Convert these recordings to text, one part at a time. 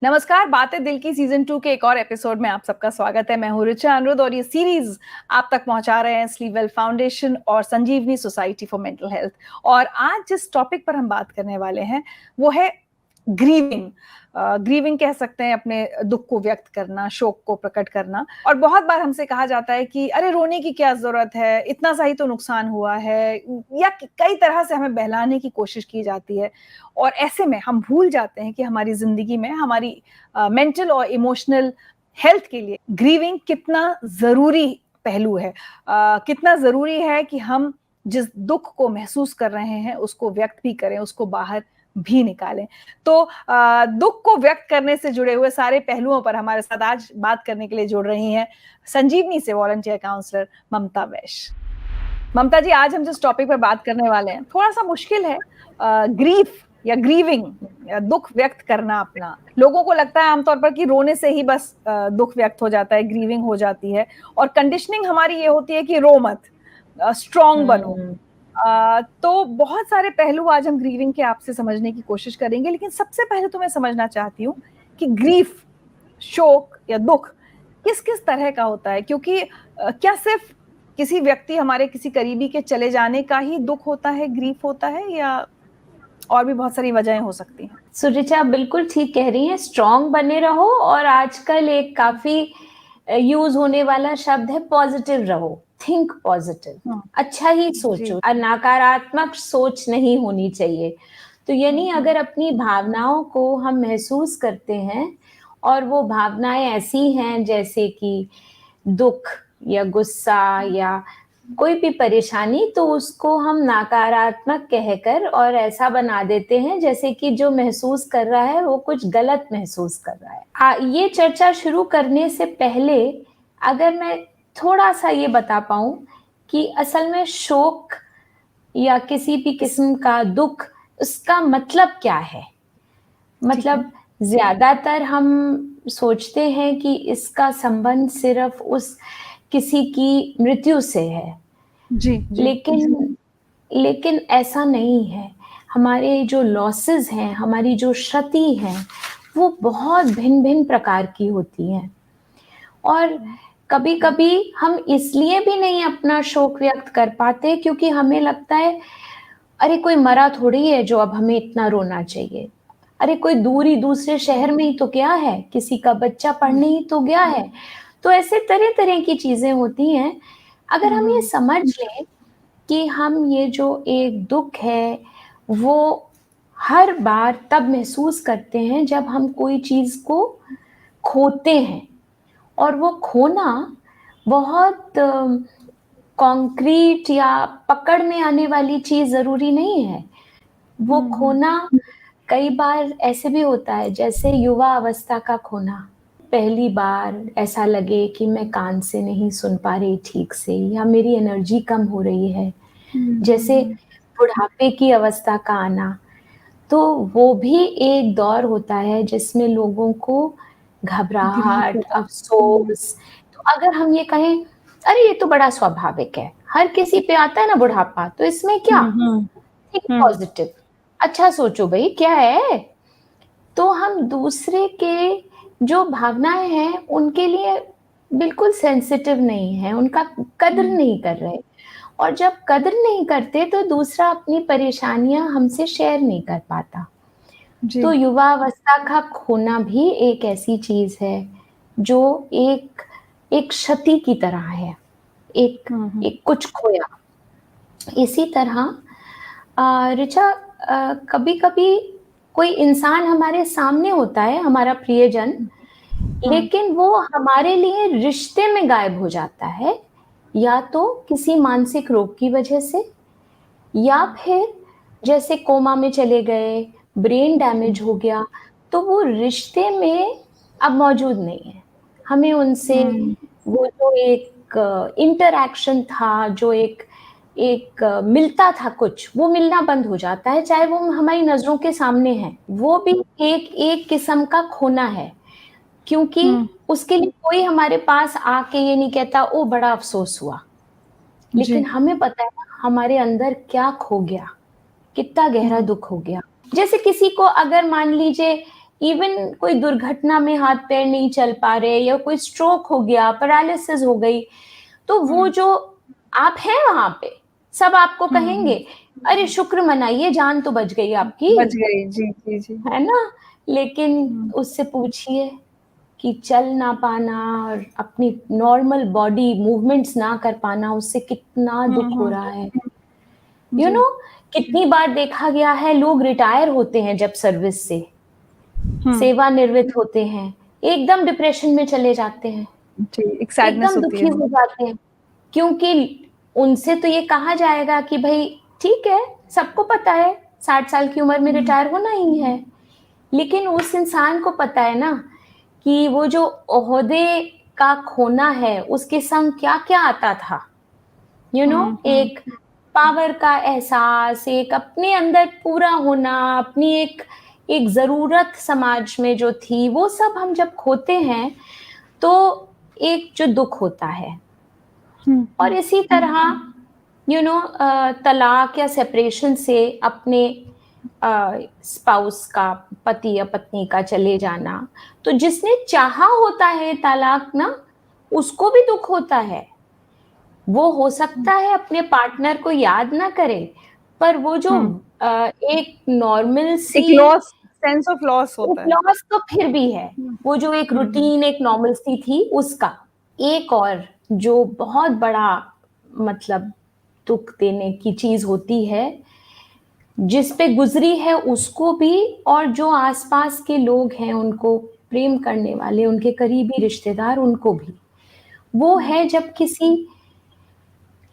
नमस्कार, बातें दिल की सीजन 2 के एक और एपिसोड में आप सबका स्वागत है। मैं हूँ ऋचा अनिरुद्ध और ये सीरीज आप तक पहुंचा रहे हैं स्लीप वेल फाउंडेशन और संजीवनी सोसाइटी फॉर मेंटल हेल्थ। और आज जिस टॉपिक पर हम बात करने वाले हैं वो है ग्रीविंग। ग्रीविंग कह सकते हैं अपने दुख को व्यक्त करना, शोक को प्रकट करना। और बहुत बार हमसे कहा जाता है कि अरे रोने की क्या जरूरत है, इतना सा ही तो नुकसान हुआ है, या कई तरह से हमें बहलाने की कोशिश की जाती है। और ऐसे में हम भूल जाते हैं कि हमारी जिंदगी में हमारी मेंटल और इमोशनल हेल्थ के लिए ग्रीविंग कितना जरूरी पहलू है। कितना जरूरी है कि हम जिस दुख को महसूस कर रहे हैं उसको व्यक्त भी करें, उसको बाहर भी निकालें। तो दुख को व्यक्त करने से जुड़े हुए सारे पहलुओं पर हमारे साथ आज बात करने के लिए जुड़ रही हैं संजीवनी से वॉलंटियर काउंसलर ममता वैश्य। ममता जी, आज हम जिस टॉपिक पर बात करने वाले हैं थोड़ा सा मुश्किल है। ग्रीफ या ग्रीविंग, दुख व्यक्त करना अपना। लोगों को लगता है आमतौर पर कि रोने से ही बस दुख व्यक्त हो जाता है, ग्रीविंग हो जाती है। और कंडीशनिंग हमारी ये होती है कि रो मत, स्ट्रांग बनो। तो बहुत सारे पहलू आज हम ग्रीविंग के आपसे समझने की कोशिश करेंगे, लेकिन सबसे पहले तो मैं समझना चाहती हूँ कि ग्रीफ, शोक या दुख किस किस तरह का होता है। क्योंकि क्या सिर्फ किसी व्यक्ति, हमारे किसी करीबी के चले जाने का ही दुख होता है, ग्रीफ होता है, या और भी बहुत सारी वजहें हो सकती हैं? सुरुचि, आप बिल्कुल ठीक कह रही हैं। स्ट्रांग बने रहो, और आजकल एक काफी यूज होने वाला शब्द है पॉजिटिव रहो, थिंक पॉजिटिव, अच्छा ही सोचो, नकारात्मक सोच नहीं होनी चाहिए। तो यानी अगर अपनी भावनाओं को हम महसूस करते हैं और वो भावनाएं ऐसी हैं जैसे कि दुख या गुस्सा या कोई भी परेशानी, तो उसको हम नकारात्मक कहकर और ऐसा बना देते हैं जैसे कि जो महसूस कर रहा है वो कुछ गलत महसूस कर रहा है। ये चर्चा शुरू करने से पहले अगर मैं थोड़ा सा ये बता पाऊं कि असल में शोक या किसी भी किस्म का दुख, उसका मतलब क्या है। मतलब ज्यादातर हम सोचते हैं कि इसका संबंध सिर्फ उस किसी की मृत्यु से है। लेकिन ऐसा नहीं है। हमारे जो लॉसेस हैं, हमारी जो क्षति है, वो बहुत भिन्न भिन्न प्रकार की होती हैं। और कभी कभी हम इसलिए भी नहीं अपना शोक व्यक्त कर पाते क्योंकि हमें लगता है अरे कोई मरा थोड़ी है जो अब हमें इतना रोना चाहिए। अरे कोई दूसरे शहर में ही तो गया है, किसी का बच्चा पढ़ने ही तो गया है। तो ऐसे तरह तरह की चीजें होती हैं। अगर हम ये समझ लें कि हम ये जो एक दुख है वो हर बार तब महसूस करते हैं जब हम कोई चीज को खोते हैं, और वो खोना बहुत कॉन्क्रीट या पकड़ में आने वाली चीज जरूरी नहीं है। वो खोना कई बार ऐसे भी होता है जैसे युवा अवस्था का खोना। पहली बार ऐसा लगे कि मैं कान से नहीं सुन पा रही ठीक से, या मेरी एनर्जी कम हो रही है। जैसे बुढ़ापे की अवस्था का आना, तो वो भी एक दौर होता है जिसमें लोगों को घबराहट, अफसोस। तो अगर हम ये कहें अरे ये तो बड़ा स्वाभाविक है, हर किसी पे आता है ना बुढ़ापा, तो इसमें क्या, थिंक पॉजिटिव, अच्छा सोचो भाई क्या है। तो हम दूसरे के जो भावनाएं हैं उनके लिए बिल्कुल सेंसिटिव नहीं है, उनका कद्र नहीं कर रहे। और जब कद्र नहीं करते तो दूसरा अपनी परेशानियां हमसे शेयर नहीं कर पाता। तो युवावस्था का खोना भी एक ऐसी चीज है जो एक क्षति की तरह है, एक कुछ खोया। इसी तरह ऋचा, कभी कभी कोई इंसान हमारे सामने होता है, हमारा प्रियजन, लेकिन वो हमारे लिए रिश्ते में गायब हो जाता है, या तो किसी मानसिक रोग की वजह से, या फिर जैसे कोमा में चले गए, ब्रेन डैमेज हो गया, तो वो रिश्ते में अब मौजूद नहीं है। हमें उनसे वो जो एक इंटरैक्शन था, जो एक मिलता था कुछ, वो मिलना बंद हो जाता है, चाहे वो हमारी नजरों के सामने है। वो भी एक किस्म का खोना है, क्योंकि उसके लिए कोई हमारे पास आके ये नहीं कहता ओ बड़ा अफसोस हुआ, लेकिन हमें पता है हमारे अंदर क्या खो गया, कितना गहरा दुख हो गया। जैसे किसी को अगर मान लीजिए इवन कोई दुर्घटना में हाथ पैर नहीं चल पा रहे, या कोई स्ट्रोक हो गया, पैरालिसिस हो गई, तो वो जो आप हैं वहां पे, सब आपको कहेंगे अरे शुक्र मनाइए, जान तो बच गई आपकी, बच गई। जी जी जी। है ना। लेकिन उससे पूछिए कि चल ना पाना और अपनी नॉर्मल बॉडी मूवमेंट्स ना कर पाना, उससे कितना दुख हो रहा है। यू नो, कितनी बार देखा गया है लोग रिटायर होते हैं जब सर्विस से, सेवानिवृत्त होते हैं, एकदम डिप्रेशन में चले जाते हैं, जी, एक सैडनेस एकदम होती दुखी है। हो जाते हैं, क्योंकि उनसे तो ये कहा जाएगा कि भाई ठीक है, सबको पता है 60 साल की उम्र में रिटायर होना ही है, लेकिन उस इंसान को पता है ना कि वो जो ओहदे का खोना है उसके संग क्या क्या आता था। यू नो, एक पावर का एहसास, एक अपने अंदर पूरा होना, अपनी एक एक जरूरत समाज में जो थी, वो सब हम जब खोते हैं तो एक जो दुख होता है। और इसी तरह यू नो, तलाक या सेपरेशन से अपने स्पाउस का, पति या पत्नी का चले जाना, तो जिसने चाहा होता है तलाक ना, उसको भी दुख होता है। वो हो सकता है अपने पार्टनर को याद ना करे, पर वो जो एक नॉर्मल सी एक लॉस, सेंस ऑफ लॉस होता है। लॉस तो फिर भी है, वो जो एक रूटीन, एक नॉर्मल सी थी उसका। एक और जो बहुत बड़ा मतलब दुख देने की चीज होती है, जिस पे गुजरी है उसको भी, और जो आसपास के लोग हैं उनको, प्रेम करने वाले उनके करीबी रिश्तेदार उनको भी, वो है जब किसी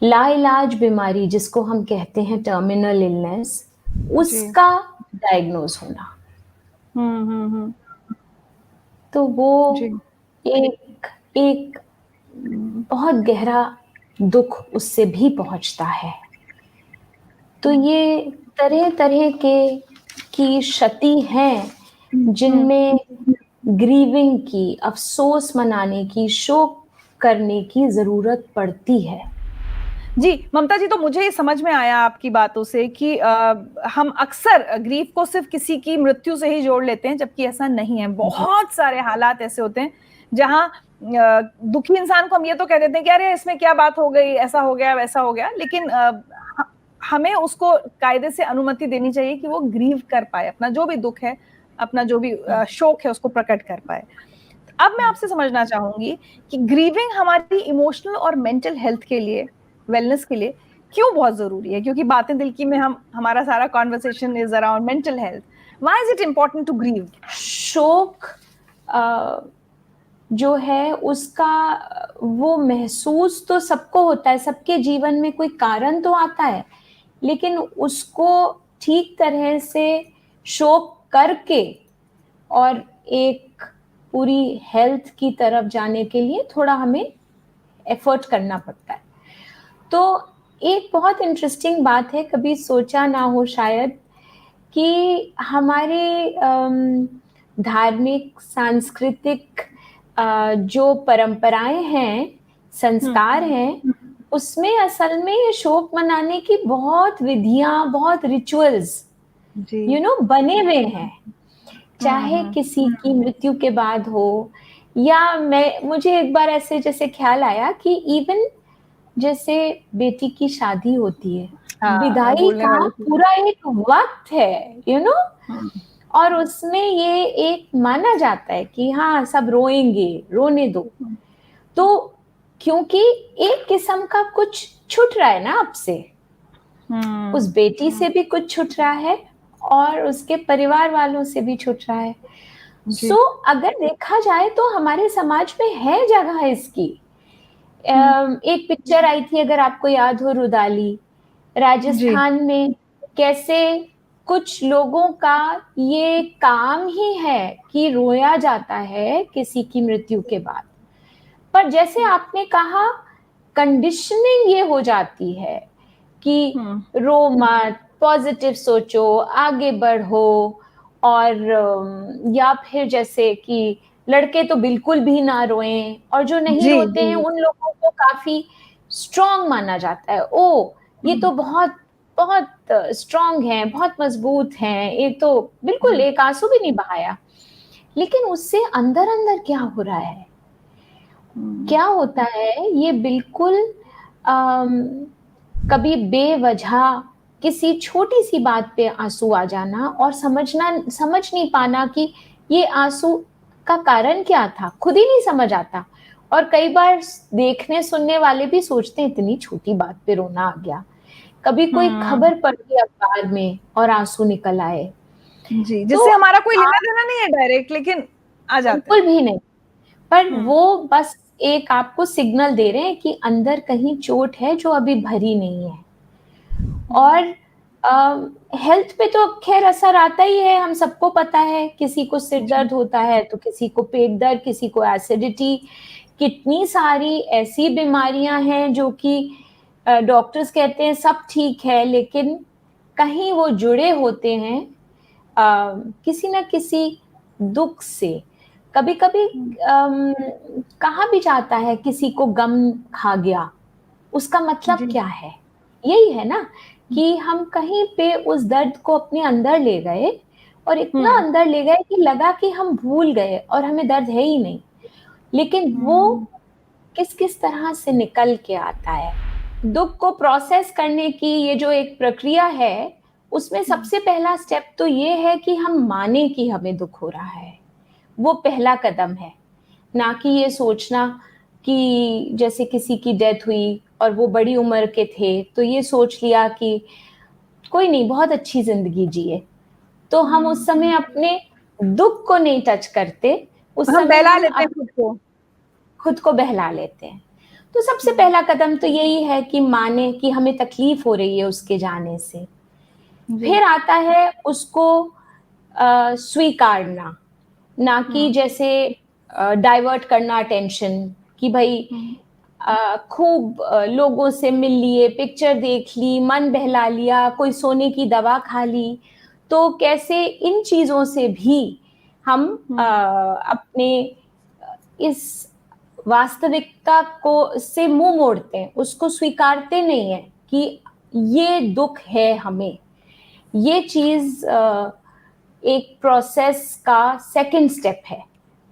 लाइलाज बीमारी, जिसको हम कहते हैं टर्मिनल इलनेस, उसका डायग्नोज होना। तो वो एक एक बहुत गहरा दुख उससे भी पहुंचता है। तो ये तरह तरह के की क्षति हैं जिनमें ग्रीविंग की, अफसोस मनाने की, शोक करने की जरूरत पड़ती है। जी, ममता जी, तो मुझे ये समझ में आया आपकी बातों से कि हम अक्सर ग्रीफ को सिर्फ किसी की मृत्यु से ही जोड़ लेते हैं, जबकि ऐसा नहीं है। बहुत सारे हालात ऐसे होते हैं जहां दुखी इंसान को हम ये तो कह देते हैं कि अरे इसमें क्या बात हो गई, ऐसा हो गया वैसा हो गया, लेकिन हमें उसको कायदे से अनुमति देनी चाहिए कि वो ग्रीव कर पाए, अपना जो भी दुख है, अपना जो भी शोक है, उसको प्रकट कर पाए। अब मैं आपसे समझना चाहूंगी कि ग्रीविंग हमारी इमोशनल और मेंटल हेल्थ के लिए, वेलनेस के लिए क्यों बहुत जरूरी है? क्योंकि बातें दिल की में हमारा सारा conversation is around mental health. Why is it important to grieve? शोक जो है उसका वो महसूस तो सबको होता है, सबके जीवन में कोई कारण तो आता है, लेकिन उसको ठीक तरह से शोक करके और एक पूरी हेल्थ की तरफ जाने के लिए थोड़ा हमें एफर्ट करना पड़ता है। तो एक बहुत इंटरेस्टिंग बात है, कभी सोचा ना हो शायद, कि हमारे धार्मिक सांस्कृतिक जो परंपराएं हैं, संस्कार हैं, उसमें असल में ये शोक मनाने की बहुत विधियां, बहुत रिचुअल्स यू नो बने हुए हैं। चाहे किसी की मृत्यु के बाद हो, या मुझे एक बार ऐसे जैसे ख्याल आया कि इवन जैसे बेटी की शादी होती है, विदाई का पूरा एक वक्त है, यू नो, और उसमें ये एक माना जाता है कि हाँ सब रोएंगे, रोने दो। तो क्योंकि एक किस्म का कुछ छूट रहा है ना आपसे, उस बेटी से भी कुछ छूट रहा है और उसके परिवार वालों से भी छूट रहा है। सो अगर देखा जाए तो हमारे समाज में है जगह इसकी। एक पिक्चर आई थी, अगर आपको याद हो, रुदाली, राजस्थान में कैसे कुछ लोगों का ये काम ही है कि रोया जाता है किसी की मृत्यु के बाद। पर जैसे आपने कहा, कंडीशनिंग ये हो जाती है कि रो मत, पॉजिटिव सोचो, आगे बढ़ो, और या फिर जैसे कि लड़के तो बिल्कुल भी ना रोएं, और जो नहीं रोते हैं उन लोगों को काफी स्ट्रांग माना जाता है। ओ ये तो बहुत बहुत स्ट्रांग हैं, बहुत मजबूत हैं, ये तो बिल्कुल एक आंसू भी नहीं बहाया। लेकिन उससे अंदर अंदर क्या हो रहा है, क्या होता है, ये बिल्कुल कभी बेवजह किसी छोटी सी बात पे आंसू आ जाना और समझ नहीं पाना कि ये आंसू का कारण क्या था, खुद ही नहीं समझ आता। और कई बार देखने सुनने वाले भी सोचते हैं इतनी छोटी बात पे रोना आ गया। कभी कोई खबर पढ़ ली अखबार में और आंसू निकल आए, जी, तो जिससे हमारा कोई लेना देना नहीं है डायरेक्ट, लेकिन आ जाता है। बिल्कुल भी नहीं। पर वो बस एक आपको सिग्नल दे रहे हैं कि अंदर कहीं चोट है जो अभी भरी नहीं है। और हेल्थ पे तो खैर असर आता ही है, हम सबको पता है। किसी को सिर दर्द होता है तो किसी को पेट दर्द, किसी को एसिडिटी, कितनी सारी ऐसी बीमारियां हैं जो कि डॉक्टर्स कहते हैं सब ठीक है, लेकिन कहीं वो जुड़े होते हैं किसी ना किसी दुख से। कभी कभी कहा भी जाता है किसी को गम खा गया, उसका मतलब क्या है? यही है ना कि हम कहीं पे उस दर्द को अपने अंदर ले गए और इतना अंदर ले गए कि लगा कि हम भूल गए और हमें दर्द है ही नहीं। लेकिन वो किस किस तरह से निकल के आता है। दुख को प्रोसेस करने की ये जो एक प्रक्रिया है, उसमें सबसे पहला स्टेप तो ये है कि हम माने कि हमें दुख हो रहा है। वो पहला कदम है, ना कि ये सोचना कि जैसे किसी की डेथ हुई और वो बड़ी उम्र के थे तो ये सोच लिया कि कोई नहीं, बहुत अच्छी जिंदगी जिए। तो हम उस समय अपने दुख को नहीं टच करते, उस हम समय बहला हम लेते हैं खुद को बहला लेते हैं। तो सबसे पहला कदम तो यही है कि माने कि हमें तकलीफ हो रही है उसके जाने से। फिर आता है उसको स्वीकारना, ना कि जैसे डाइवर्ट करना अटेंशन कि भाई खूब लोगों से मिल लिए, पिक्चर देख ली, मन बहला लिया, कोई सोने की दवा खा ली। तो कैसे इन चीजों से भी हम अपने इस वास्तविकता को से मुंह मोड़ते हैं, उसको स्वीकारते नहीं है कि ये दुख है हमें। ये चीज एक प्रोसेस का सेकंड स्टेप है।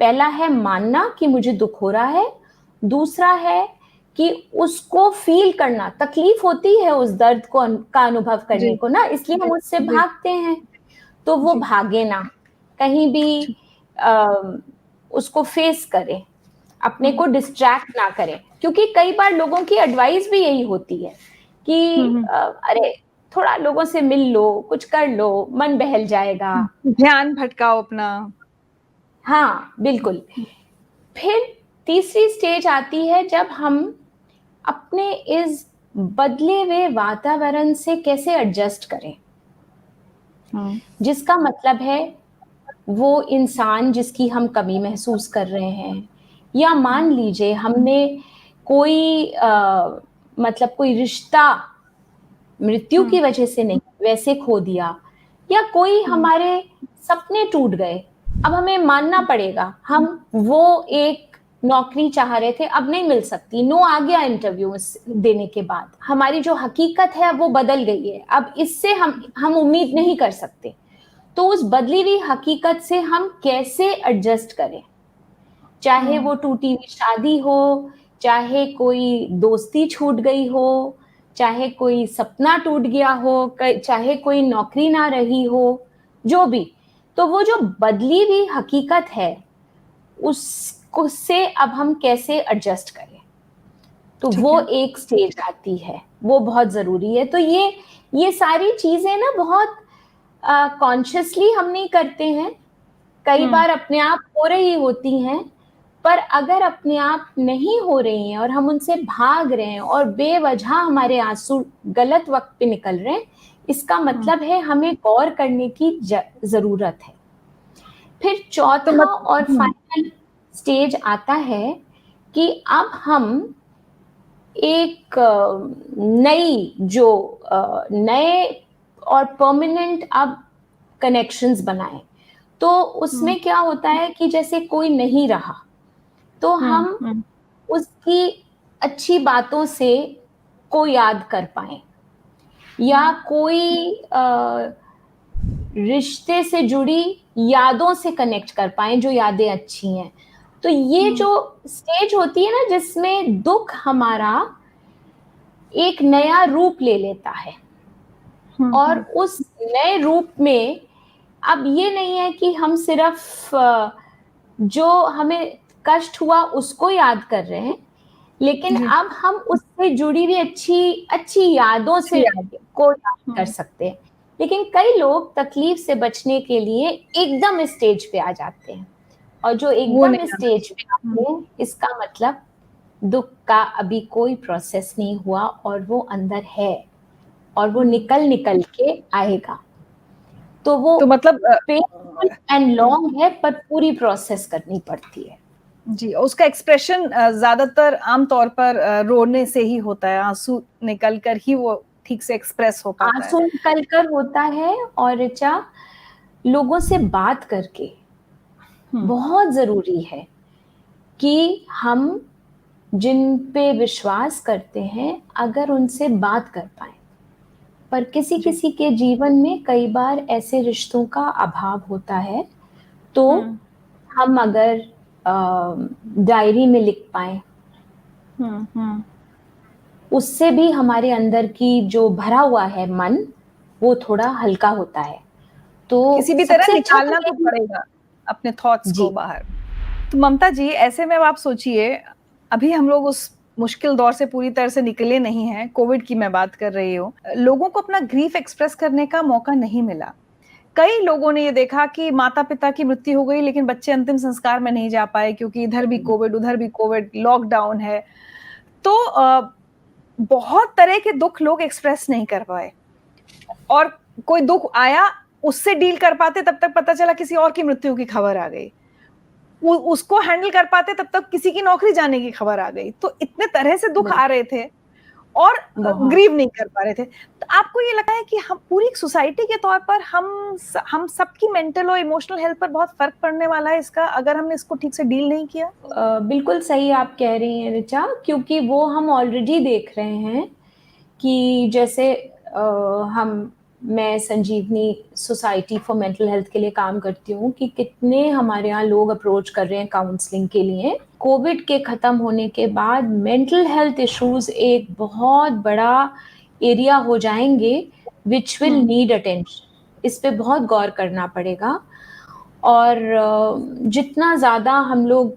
पहला है मानना कि मुझे दुख हो रहा है, दूसरा है कि उसको फील करना। तकलीफ होती है उस दर्द को का अनुभव करने को ना, इसलिए हम उससे भागते हैं। तो वो भागे ना, कहीं भी उसको फेस करें, अपने को डिस्ट्रैक्ट ना करें। क्योंकि कई बार लोगों की एडवाइस भी यही होती है कि अरे थोड़ा लोगों से मिल लो, कुछ कर लो, मन बहल जाएगा, ध्यान भटकाओ अपना। हाँ बिल्कुल। फिर तीसरी स्टेज आती है जब हम अपने इस बदले हुए वातावरण से कैसे एडजस्ट करें। जिसका मतलब है वो इंसान जिसकी हम कमी महसूस कर रहे हैं, या मान लीजिए हमने कोई मतलब कोई रिश्ता मृत्यु की वजह से नहीं, वैसे खो दिया, या कोई हमारे सपने टूट गए। अब हमें मानना पड़ेगा, हम वो एक नौकरी चाह रहे थे, अब नहीं मिल सकती, नो आ गया इंटरव्यू देने के बाद, हमारी जो हकीकत है वो बदल गई है, अब इससे हम उम्मीद नहीं कर सकते। तो उस बदली हुई हकीकत से हम कैसे एडजस्ट करें, चाहे वो टूटी हुई शादी हो, चाहे कोई दोस्ती छूट गई हो, चाहे कोई सपना टूट गया हो, चाहे कोई नौकरी ना रही हो, जो भी। तो वो जो बदली हुई हकीकत है उसको से अब हम कैसे एडजस्ट करें, तो वो एक स्टेज आती है, वो बहुत जरूरी है। तो ये सारी चीजें ना बहुत कॉन्शियसली हम नहीं करते हैं, कई बार अपने आप हो रही होती हैं, पर अगर अपने आप नहीं हो रही हैं और हम उनसे भाग रहे हैं और बेवजह हमारे आंसू गलत वक्त पे निकल रहे हैं, इसका मतलब है हमें गौर करने की जरूरत है। फिर चौथा और फाइनल स्टेज आता है कि अब हम एक नए और परमानेंट अब कनेक्शंस बनाएं। तो उसमें क्या होता है कि जैसे कोई नहीं रहा तो हम उसकी अच्छी बातों से को याद कर पाए, या कोई रिश्ते से जुड़ी यादों से कनेक्ट कर पाए, जो यादें अच्छी हैं। तो ये जो स्टेज होती है ना, जिसमें दुख हमारा एक नया रूप ले लेता है, और उस नए रूप में अब ये नहीं है कि हम सिर्फ जो हमें कष्ट हुआ उसको याद कर रहे हैं, लेकिन जी। अब हम उससे जुड़ी हुई अच्छी अच्छी यादों से को याद कर सकते हैं। लेकिन कई लोग तकलीफ से बचने के लिए एकदम स्टेज पे आ जाते हैं, और जो वो एकदम नहीं आना स्टेज पे आते हैं, इसका मतलब दुख का अभी कोई प्रोसेस नहीं हुआ, और वो अंदर है, और वो निकल के आएगा। तो वो तो मतलब पेनफुल एंड लॉन्ग है, पर पूरी प्रोसेस करनी पड़ती है। जी, उसका एक्सप्रेशन ज्यादातर आमतौर पर रोने से ही होता है, आंसू निकल कर ही वो ठीक से एक्सप्रेस हो पाता है। आंसू निकल कर होता है, और ऋचा लोगों से बात करके बहुत जरूरी है कि हम जिन पे विश्वास करते हैं, अगर उनसे बात कर पाए। पर किसी किसी के जीवन में कई बार ऐसे रिश्तों का अभाव होता है, तो हम अगर डायरी में लिख पाए, उससे भी हमारे अंदर की जो भरा हुआ है मन, वो थोड़ा हल्का होता है। तो किसी भी तरह सबसे अच्छा निकालना तो पड़ेगा अपने थॉट्स को बाहर। तो ममता जी, ऐसे में अब आप सोचिए, अभी हम लोग उस मुश्किल दौर से पूरी तरह से निकले नहीं हैं, कोविड की मैं बात कर रही हूँ। लोगों को अपना ग्रीफ एक्सप्रेस करने का मौका नहीं मिला। कई लोगों ने ये देखा कि माता-पिता की मृत्यु हो गई, लेकिन बच्चे अंतिम संस्कार में नहीं जा पाए क्योंकि इधर भी कोविड, उधर भी कोविड, लॉकडाउन है। तो बहुत तरह के दुःख लोग एक्सप्रेस नहीं कर पाए, और कोई दुःख आया, उससे डील कर पाते तब तक पता चला किसी और की मृत्यु की खबर आ गई। उसको हैंडल कर पाते तब तक किसी की नौकरी जाने की खबर आ गई। तो इतने तरह से दुःख आ रहे थे, और ग्रीव नहीं कर पा रहे थे। तो आपको ये लगता है कि हम पूरी सोसाइटी के तौर पर हम सबकी मेंटल और इमोशनल हेल्थ पर बहुत फर्क पड़ने वाला है इसका, अगर हमने इसको ठीक से डील नहीं किया? बिल्कुल सही आप कह रही हैं ऋचा, क्योंकि वो हम ऑलरेडी देख रहे हैं कि जैसे मैं संजीवनी सोसाइटी फॉर मेंटल हेल्थ के लिए काम करती हूँ, कि कितने हमारे यहाँ लोग अप्रोच कर रहे हैं काउंसलिंग के लिए। कोविड के खत्म होने के बाद मेंटल हेल्थ इश्यूज एक बहुत बड़ा एरिया हो जाएंगे, विच विल नीड अटेंशन। इस पे बहुत गौर करना पड़ेगा, और जितना ज़्यादा हम लोग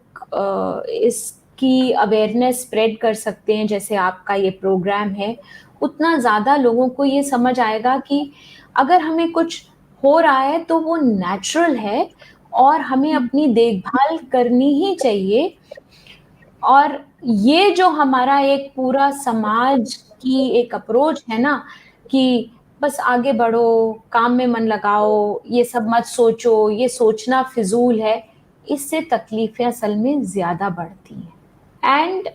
इसकी अवेयरनेस स्प्रेड कर सकते हैं, जैसे आपका ये प्रोग्राम है, उतना ज़्यादा लोगों को ये समझ आएगा कि अगर हमें कुछ हो रहा है तो वो नेचुरल है, और हमें अपनी देखभाल करनी ही चाहिए। और ये जो हमारा एक पूरा समाज की एक अप्रोच है ना, कि बस आगे बढ़ो, काम में मन लगाओ, ये सब मत सोचो, ये सोचना फिजूल है, इससे तकलीफें असल में ज्यादा बढ़ती हैं। एंड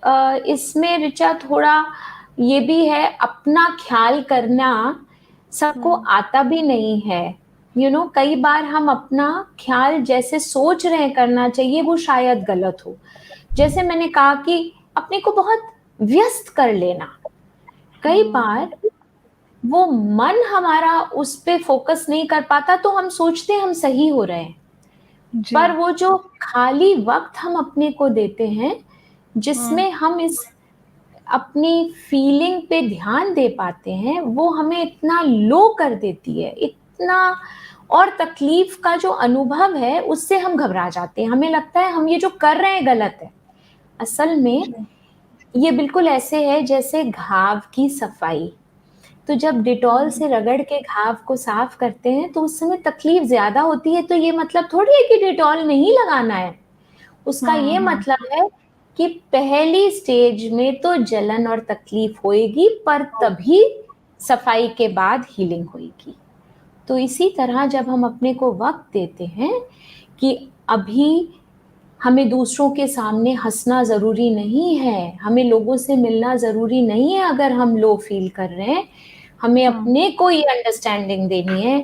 इसमें ऋचा थोड़ा ये भी है, अपना ख्याल करना सबको आता भी नहीं है। कई बार हम अपना ख्याल जैसे सोच रहे हैं करना चाहिए, वो शायद गलत हो। जैसे मैंने कहा कि अपने को बहुत व्यस्त कर लेना, कई बार वो मन हमारा उस पे फोकस नहीं कर पाता, तो हम सोचते हैं हम सही हो रहे हैं, पर वो जो खाली वक्त हम अपने को देते हैं, जिसमें हम इस अपनी फीलिंग पे ध्यान दे पाते हैं, वो हमें इतना लो कर देती है, इतना, और तकलीफ का जो अनुभव है उससे हम घबरा जाते हैं। हमें लगता है हम ये जो कर रहे हैं गलत है। असल में ये बिल्कुल ऐसे है जैसे घाव की सफाई। तो जब डिटॉल से रगड़ के घाव को साफ करते हैं तो उस समय तकलीफ ज्यादा होती है, तो ये मतलब थोड़ी है कि डिटॉल नहीं लगाना है। उसका ये मतलब है कि पहली स्टेज में तो जलन और तकलीफ होएगी, पर तभी सफाई के बाद हीलिंग होएगी। तो इसी तरह जब हम अपने को वक्त देते हैं कि अभी हमें दूसरों के सामने हंसना ज़रूरी नहीं है, हमें लोगों से मिलना ज़रूरी नहीं है अगर हम लो फील कर रहे हैं, हमें अपने को ये अंडरस्टैंडिंग देनी है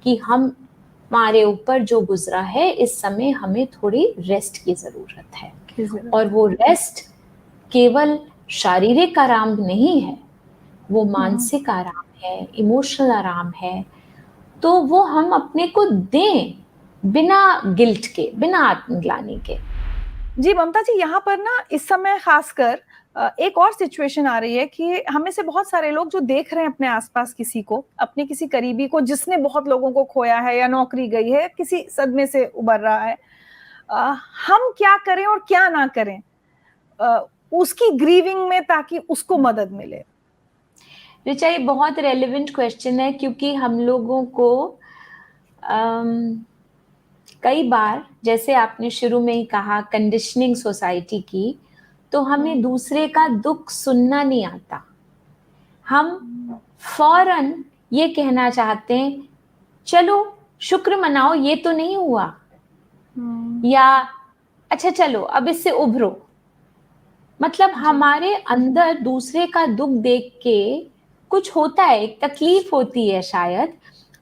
कि हमारे ऊपर जो गुजरा है, इस समय हमें थोड़ी रेस्ट की ज़रूरत है। और वो रेस्ट केवल शारीरिक आराम नहीं है, वो मानसिक आराम है, इमोशनल आराम है, तो वो हम अपने को दें, बिना गिल्ट के, बिना आत्मग्लानि के। जी ममता जी, यहाँ पर ना इस समय खासकर एक और सिचुएशन आ रही है कि हमें से बहुत सारे लोग जो देख रहे हैं अपने आसपास किसी को, अपने किसी करीबी को जिसने बहुत लोगों को खोया है या नौकरी गई है, किसी सदमे से उबर रहा है, हम क्या करें और क्या ना करें उसकी ग्रीविंग में, ताकि उसको मदद मिले। ऋचा, ये बहुत रेलेवेंट क्वेश्चन है, क्योंकि हम लोगों को कई बार, जैसे आपने शुरू में ही कहा, कंडीशनिंग सोसाइटी की, तो हमें दूसरे का दुख सुनना नहीं आता। हम फौरन ये कहना चाहते हैं, चलो शुक्र मनाओ, ये तो नहीं हुआ, या अच्छा चलो अब इससे उभरो। मतलब हमारे अंदर दूसरे का दुख देख के कुछ होता है, एक तकलीफ होती है शायद,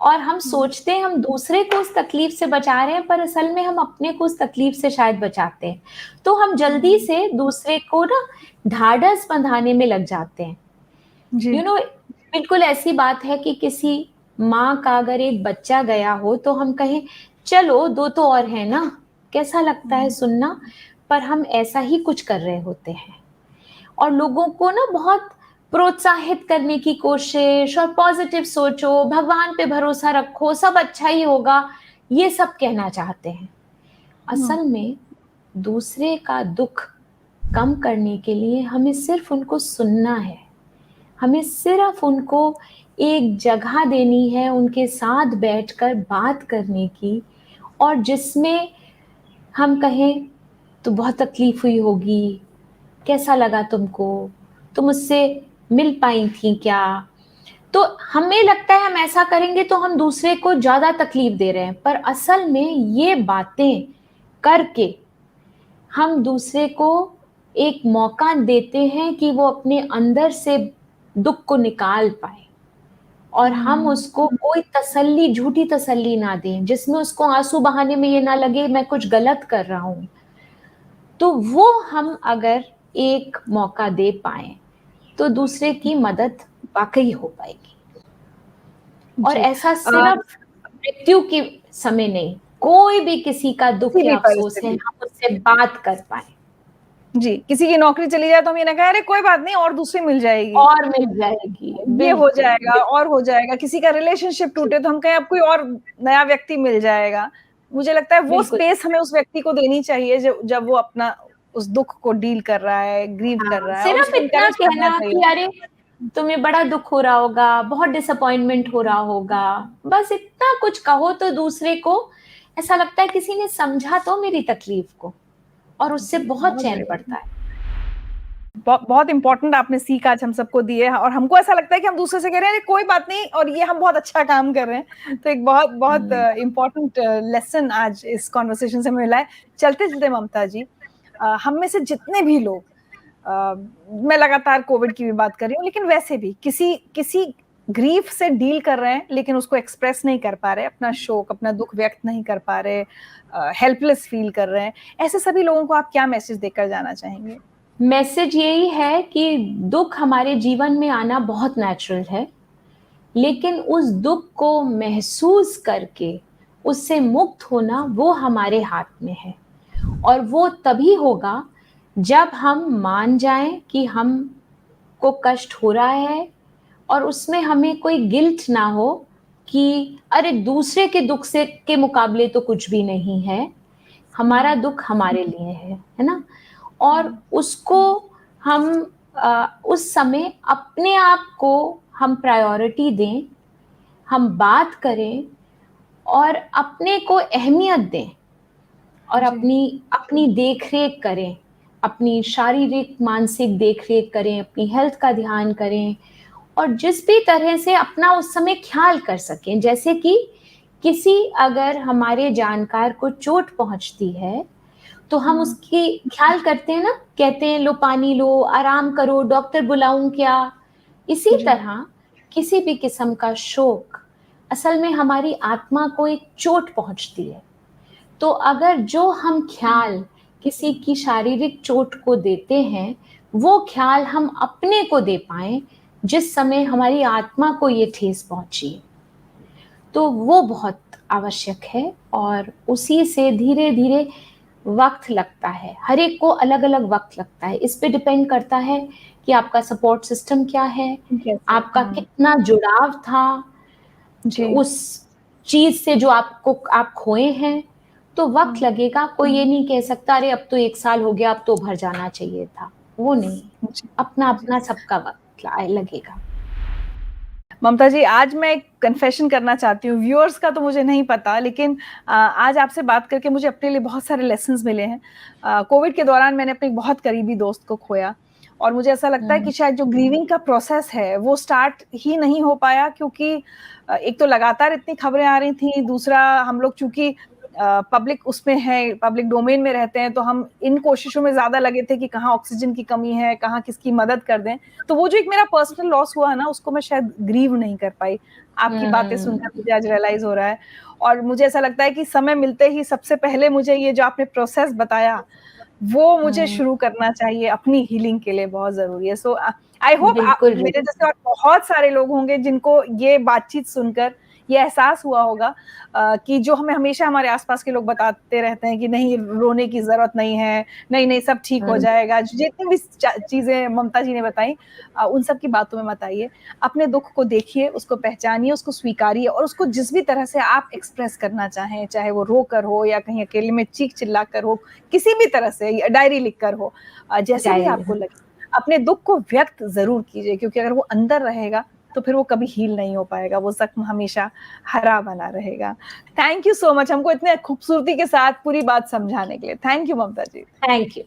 और हम सोचते हैं हम दूसरे को उस तकलीफ से बचा रहे हैं, पर असल में हम अपने को उस तकलीफ से शायद बचाते हैं। तो हम जल्दी से दूसरे को ना ढाढ़स बंधाने में लग जाते हैं। यू नो, बिल्कुल ऐसी बात है कि किसी माँ का अगर एक बच्चा गया हो तो हम कहें चलो 2 तो और है ना, कैसा लगता है सुनना, पर हम ऐसा ही कुछ कर रहे होते हैं। और लोगों को ना बहुत प्रोत्साहित करने की कोशिश, और पॉजिटिव सोचो, भगवान पे भरोसा रखो, सब अच्छा ही होगा, ये सब कहना चाहते हैं। असल में दूसरे का दुख कम करने के लिए हमें सिर्फ उनको सुनना है, हमें सिर्फ उनको एक जगह देनी है, उनके साथ बैठकर बात करने की, और जिसमें हम कहें तो बहुत तकलीफ हुई होगी, कैसा लगा तुमको, तुम मुझसे मिल पाई थी क्या। तो हमें लगता है हम ऐसा करेंगे तो हम दूसरे को ज्यादा तकलीफ दे रहे हैं, पर असल में ये बातें करके हम दूसरे को एक मौका देते हैं कि वो अपने अंदर से दुख को निकाल पाए, और हम उसको कोई तसल्ली, झूठी तसल्ली ना दें जिसमें उसको आंसू बहाने में ये ना लगे मैं कुछ गलत कर रहा हूं। तो वो हम अगर एक मौका दे पाए तो दूसरे की मदद वाकई हो पाएगी। और ऐसा सिर्फ मृत्यु के समय नहीं, कोई भी किसी का दुख या अफसोस है, हम उससे बात कर पाए। जी, किसी की नौकरी चली जाए तो हम ये ना कहें अरे कोई बात नहीं और दूसरी मिल जाएगी, और मिल जाएगी, ये हो जाएगा और हो जाएगा। किसी का रिलेशनशिप टूटे तो हम कहें अब कोई और नया व्यक्ति मिल जाएगा। मुझे लगता है वो स्पेस हमें उस व्यक्ति को देनी चाहिए जब वो अपना उस दुख को डील कर रहा है, ग्रीव कर रहा है। सिर्फ इतना कहना कि अरे तुम्हें बड़ा दुख हो रहा होगा, बहुत डिसअपॉइंटमेंट हो रहा होगा, बस इतना कुछ कहो तो दूसरे को ऐसा लगता है किसी ने समझा तो मेरी तकलीफ को, और उससे बहुत चैन पड़ता है। बहुत इंपॉर्टेंट आपने सीख आज हम सबको दी है, और हमको ऐसा लगता है कि हम दूसरे से कह रहे हैं कोई बात नहीं और ये हम बहुत अच्छा काम कर रहे हैं। तो एक बहुत बहुत इंपॉर्टेंट लेसन आज इस कॉन्वर्सेशन से मिला है। चलते चलते ममता जी, हम में से जितने भी लोग, मैं लगातार कोविड की भी बात कर रही हूँ, लेकिन वैसे भी किसी ग्रीफ से डील कर रहे हैं लेकिन उसको एक्सप्रेस नहीं कर पा रहे, अपना शोक, अपना दुख व्यक्त नहीं कर पा रहे, हेल्पलेस फील कर रहे हैं, ऐसे सभी लोगों को आप क्या मैसेज देकर जाना चाहेंगे? मैसेज यही है कि दुख हमारे जीवन में आना बहुत नेचुरल है, लेकिन उस दुख को महसूस करके उससे मुक्त होना वो हमारे हाथ में है। और वो तभी होगा जब हम मान जाएं कि हम को कष्ट हो रहा है, और उसमें हमें कोई गिल्ट ना हो कि अरे दूसरे के दुख से के मुकाबले तो कुछ भी नहीं है, हमारा दुख हमारे लिए है ना। और उसको हम उस समय अपने आप को हम प्रायोरिटी दें, हम बात करें और अपने को अहमियत दें, और अपनी देखरेख करें, अपनी शारीरिक मानसिक देखरेख करें, अपनी हेल्थ का ध्यान करें, और जिस भी तरह से अपना उस समय ख्याल कर सकें। जैसे कि किसी अगर हमारे जानकार को चोट पहुंचती है तो हम उसकी ख्याल करते हैं ना, कहते हैं लो पानी लो, आराम करो, डॉक्टर बुलाऊं क्या। इसी तरह किसी भी किस्म का शोक असल में हमारी आत्मा को एक चोट पहुंचती है। तो अगर जो हम ख्याल किसी की शारीरिक चोट को देते हैं, वो ख्याल हम अपने को दे पाएं जिस समय हमारी आत्मा को ये ठेस पहुंची है, तो वो बहुत आवश्यक है और उसी से धीरे धीरे वक्त लगता है, हर एक को अलग अलग वक्त लगता है। इस पे डिपेंड करता है कि आपका सपोर्ट सिस्टम क्या है, कैसे? आपका कितना जुड़ाव था जी। उस चीज से जो आप खोए हैं। तो वक्त लगेगा, कोई ये नहीं कह सकता अरे अब तो 1 साल हो गया, अब तो भर जाना चाहिए था, वो नहीं। जी। अपना अपना सबका वक्त लगेगा। ममता जी, आज मैं एक कन्फेशन करना चाहती हूँ, व्यूअर्स का तो मुझे नहीं पता, लेकिन आज आपसे बात करके मुझे अपने लिए बहुत सारे लेसन्स मिले हैं। कोविड के दौरान मैंने अपने एक बहुत करीबी दोस्त को खोया और मुझे ऐसा लगता है कि शायद जो ग्रीविंग का प्रोसेस है वो स्टार्ट ही नहीं हो पाया, क्योंकि एक तो लगातार इतनी खबरें आ रही थी, दूसरा हम लोग चूंकि पब्लिक उसमें है, पब्लिक डोमेन में रहते हैं, तो हम इन कोशिशों में ज्यादा लगे थे कि कहाँ ऑक्सीजन की कमी है, कहाँ किसकी मदद कर दें। तो वो जो एक मेरा पर्सनल लॉस हुआ ना, उसको मैं शायद ग्रीव नहीं कर पाई। आपकी बातें सुनकर मुझे आज रियलाइज हो रहा है और मुझे ऐसा लगता है कि समय मिलते ही सबसे पहले मुझे ये जो आपने प्रोसेस बताया, वो मुझे शुरू करना चाहिए, अपनी हीलिंग के लिए बहुत ज़रूरी है। सो आई होप बिल्कुल मेरे जैसे और बहुत सारे लोग होंगे जिनको ये बातचीत सुनकर ये एहसास हुआ होगा कि जो हमें हमेशा हमारे आस-पास के लोग बताते रहते हैं कि नहीं, रोने की ज़रूरत नहीं है, नहीं, सब ठीक हो जाएगा। जितनी भी चीज़ें ममता जी ने बताई, उन सब की बातों में मत आइए। अपने दुःख को देखिए, उसको पहचानिए, उसको स्वीकारिए और उसको जिस भी तरह से आप एक्सप्रेस करना चाहें, चाहे वो रोकर हो या कहीं अकेले में चीख-चिल्ला कर हो, किसी भी तरह से, या डायरी लिखकर हो, जैसे भी आपको लगे, अपने दुःख को व्यक्त ज़रूर कीजिए, क्योंकि अगर वो अंदर रहेगा, तो फिर वो कभी हील नहीं हो पाएगा, वो ज़ख्म हमेशा हरा बना रहेगा। थैंक यू सो मच हमको इतने खूबसूरती के साथ पूरी बात समझाने के लिए। Thank you Mamta ji. Thank you.